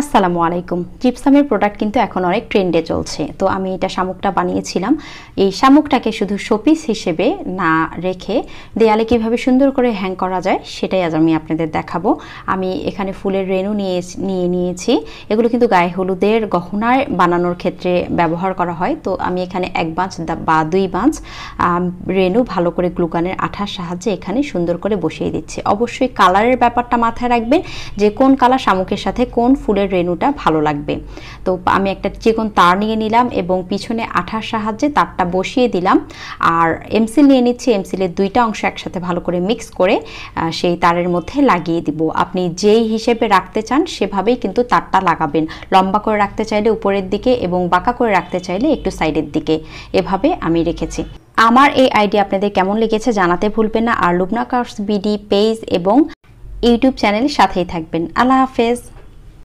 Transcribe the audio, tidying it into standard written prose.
আসসালামু আলাইকুম। জিপসামের প্রোডাক্ট কিন্তু এখন অনেক ট্রেন্ডে চলছে। তো আমি এটা শামুকটা বানিয়েছিলাম। এই শামুকটাকে শুধু শোপিস হিসেবে না রেখে দেয়ালে কিভাবে সুন্দর করে হ্যাং করা যায় সেটাই আজ আমি আপনাদের দেখাবো। আমি এখানে ফুলের রেণু নিয়ে নিয়েছি। এগুলো কিন্তু গায়ে হলুদের গহনায় বানানোর ক্ষেত্রে ব্যবহার করা হয়। তো আমি এখানে 1 বাঁচ বা 2 বাঁচ রেণু ভালো করে গ্লুগানের আঠার সাহায্যে এখানে সুন্দর করে বসিয়ে দিচ্ছি। অবশ্যই কালারের ব্যাপারটা মাথায় রাখবেন যে কোন কালার শামুকের সাথে কোন ফুলের রেণুটা ভালো লাগবে। তো আমি একটা চিকন তার নিয়ে নিলাম এবং পিছনে আঠার সাহায্যে তারটা বসিয়ে দিলাম। আর এমসিল নিয়ে নিচ্ছি। এমসিলের 2টা অংশ একসাথে ভালো করে মিক্স করে সেই তারের মধ্যে লাগিয়ে দিব। আপনি যেই হিসেবে রাখতে চান সেভাবেই কিন্তু তারটা লাগাবেন। লম্বা করে রাখতে চাইলে উপরের দিকে এবং বাঁকা করে রাখতে চাইলে একটু সাইডের দিকে, এভাবে আমি রেখেছি। আমার এই আইডিয়া আপনাদের কেমন লেগেছে জানাতে ভুলবেন না। আর লুবনা কার্স বিডি পেজ এবং ইউটিউব চ্যানেলের সাথেই থাকবেন। আল্লাহ হাফেজ।